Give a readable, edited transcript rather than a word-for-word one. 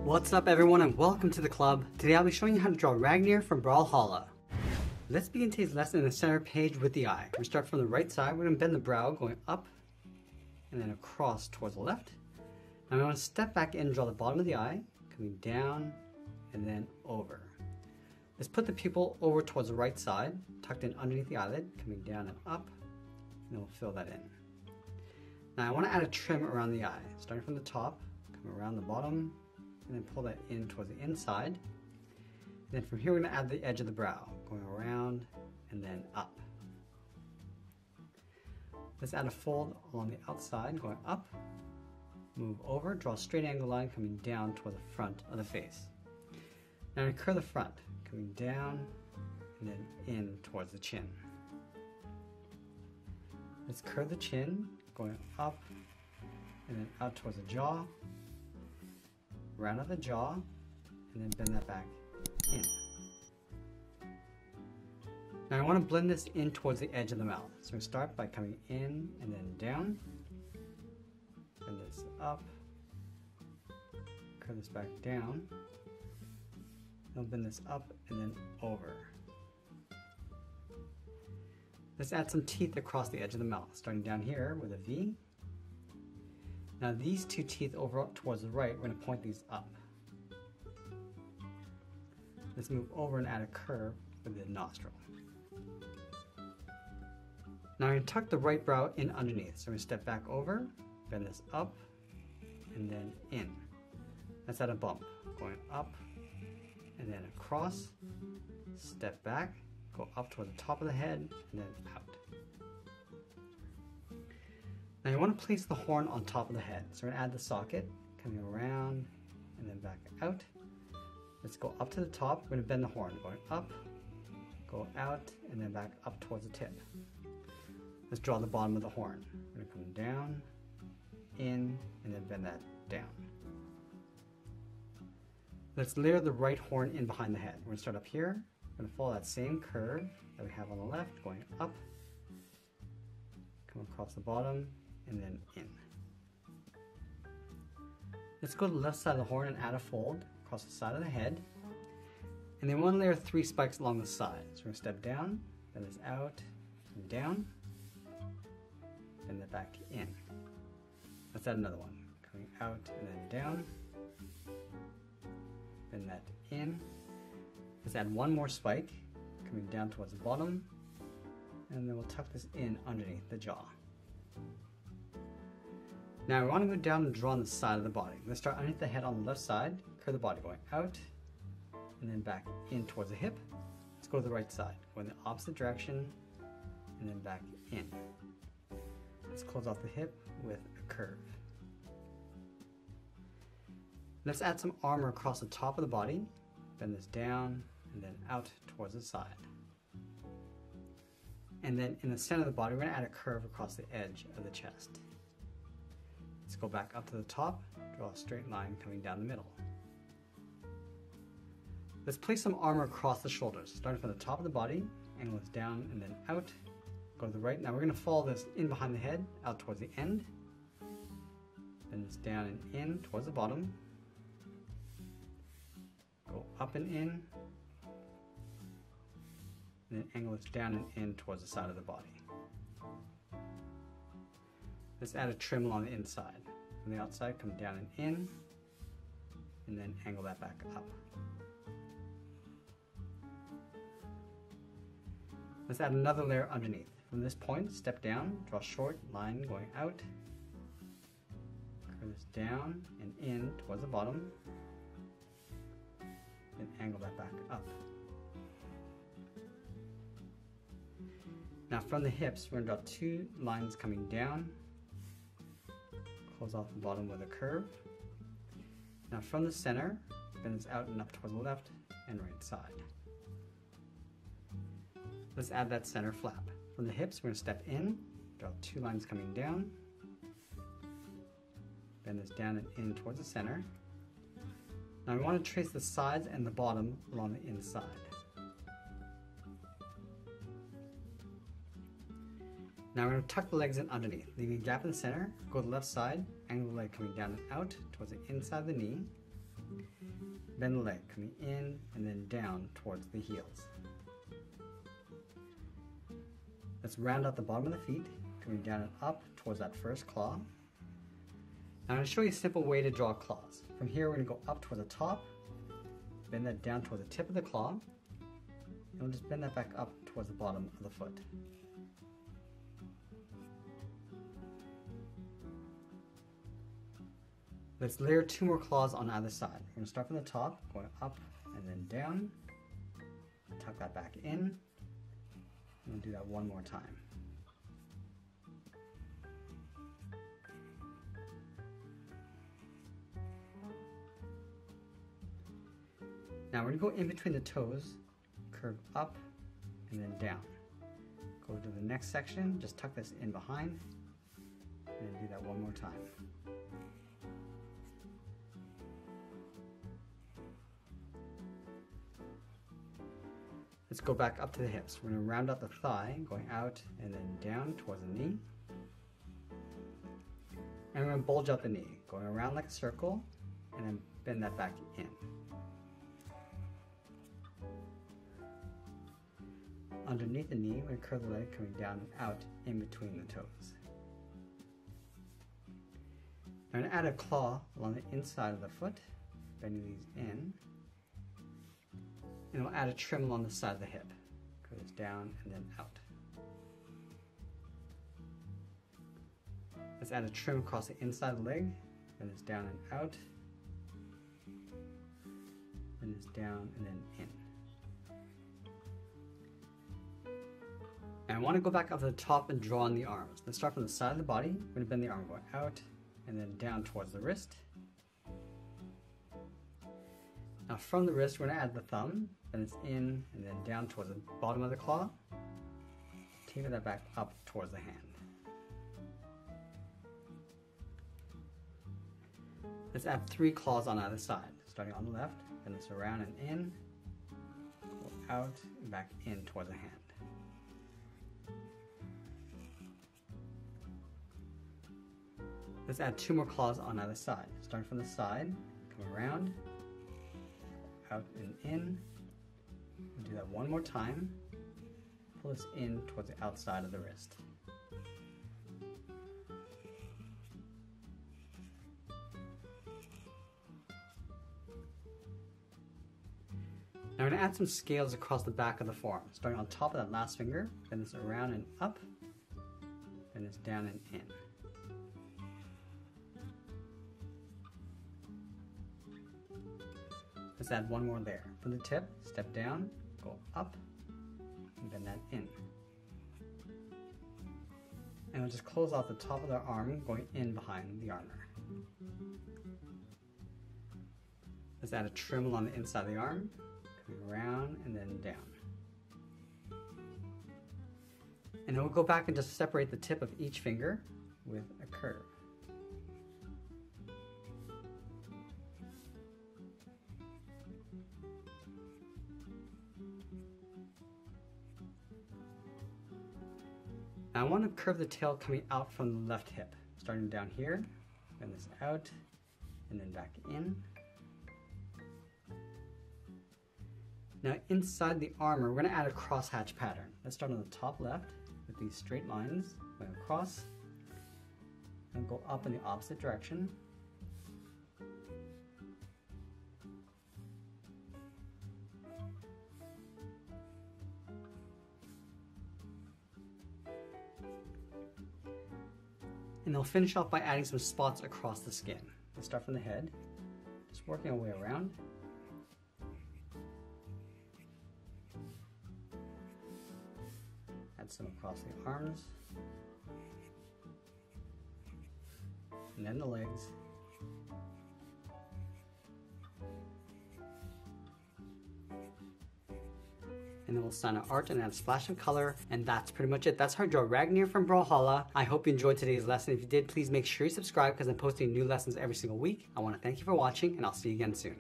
What's up everyone and welcome to the club. Today I'll be showing you how to draw Ragnir from Brawlhalla. Let's begin today's lesson in the center page with the eye. We start from the right side. We're going to bend the brow going up and then across towards the left. Now we want to step back in and draw the bottom of the eye, coming down and then over. Let's put the pupil over towards the right side, tucked in underneath the eyelid, coming down and up, and then we'll fill that in. Now I want to add a trim around the eye, starting from the top, come around the bottom, and then pull that in towards the inside. And then from here we're going to add the edge of the brow, going around and then up. Let's add a fold along the outside, going up, move over, draw a straight angle line coming down toward the front of the face. Now we curve the front, coming down and then in towards the chin. Let's curve the chin, going up and then out towards the jaw. Round out the jaw, and then bend that back in. Now I want to blend this in towards the edge of the mouth. So we start by coming in and then down. Bend this up. Curve this back down. Then bend this up and then over. Let's add some teeth across the edge of the mouth, starting down here with a V. Now these two teeth over towards the right, we're going to point these up. Let's move over and add a curve with the nostril. Now we're going to tuck the right brow in underneath. So we're going to step back over, bend this up, and then in. Let's add a bump, going up, and then across, step back, go up toward the top of the head, and then out. Now you want to place the horn on top of the head. So we're going to add the socket, coming around and then back out. Let's go up to the top. We're going to bend the horn, going up, go out, and then back up towards the tip. Let's draw the bottom of the horn. We're going to come down, in, and then bend that down. Let's layer the right horn in behind the head. We're going to start up here. We're going to follow that same curve that we have on the left, going up, come across the bottom, and then in. Let's go to the left side of the horn and add a fold across the side of the head. And then we want to layer 3 spikes along the side. So we're going to step down, bend this out, and down, bend that back in. Let's add another one. Coming out and then down, bend that in. Let's add one more spike, coming down towards the bottom, and then we'll tuck this in underneath the jaw. Now we want to go down and draw on the side of the body. Let's start underneath the head on the left side, curve the body going out, and then back in towards the hip. Let's go to the right side, go in the opposite direction, and then back in. Let's close off the hip with a curve. Let's add some armor across the top of the body, bend this down, and then out towards the side. And then in the center of the body, we're going to add a curve across the edge of the chest. Let's go back up to the top, draw a straight line coming down the middle. Let's place some armor across the shoulders, starting from the top of the body, angle this down and then out, go to the right. Now we're going to follow this in behind the head, out towards the end, bend this down and in towards the bottom, go up and in, and then angle this down and in towards the side of the body. Let's add a trim along the inside. From the outside, come down and in, and then angle that back up. Let's add another layer underneath. From this point, step down, draw a short line going out, curve this down and in towards the bottom, then angle that back up. Now from the hips, we're going to draw 2 lines coming down, close off the bottom with a curve. Now from the center, bend this out and up towards the left and right side. Let's add that center flap. From the hips, we're going to step in, draw 2 lines coming down, bend this down and in towards the center. Now we want to trace the sides and the bottom along the inside. Now we're going to tuck the legs in underneath, leaving a gap in the center, go to the left side, angle the leg coming down and out towards the inside of the knee. bend the leg, coming in and then down towards the heels. Let's round out the bottom of the feet, coming down and up towards that first claw. Now I'm going to show you a simple way to draw claws. From here we're going to go up towards the top, bend that down towards the tip of the claw, and we'll just bend that back up towards the bottom of the foot. Let's layer 2 more claws on either side. We're going to start from the top, going up and then down. Tuck that back in. And we'll do that one more time. Now we're going to go in between the toes, curve up and then down. Go to the next section, just tuck this in behind, and then do that one more time. Let's go back up to the hips. We're going to round out the thigh, going out and then down towards the knee. And we're going to bulge out the knee, going around like a circle, and then bend that back in. Underneath the knee, we're going to curve the leg coming down and out in between the toes. I'm going to add a claw along the inside of the foot, bending these in. And we'll add a trim along the side of the hip. Goes down and then out. Let's add a trim across the inside of the leg. Then it's down and out. Then it's down and then in. And I want to go back up to the top and draw on the arms. Let's start from the side of the body. We're going to bend the arm going out and then down towards the wrist. Now from the wrist, we're going to add the thumb, then it's in and then down towards the bottom of the claw. Taper that back up towards the hand. Let's add 3 claws on either side. Starting on the left, bend this around and in, go out and back in towards the hand. Let's add 2 more claws on either side. Starting from the side, come around, out and in. We'll do that one more time. Pull this in towards the outside of the wrist. Now we're going to add some scales across the back of the forearm. Starting on top of that last finger, bend this around and up, then it's down and in. Let's add 1 more there. From the tip, step down, go up, and bend that in. And we'll just close off the top of the arm, going in behind the armor. Let's add a trim along the inside of the arm, coming around and then down. And then we'll go back and just separate the tip of each finger with a curve. Now I want to curve the tail coming out from the left hip, starting down here, bend this out, and then back in. Now inside the armor, we're going to add a crosshatch pattern. Let's start on the top left with these straight lines, going across, and go up in the opposite direction. And they'll finish off by adding some spots across the skin. Let's start from the head, just working our way around. Add some across the arms, and then the legs. And then we'll sign our art and add a splash of color, and that's pretty much it. That's how to draw Ragnir from Brawlhalla. I hope you enjoyed today's lesson. If you did, please make sure you subscribe because I'm posting new lessons every single week. I want to thank you for watching, and I'll see you again soon.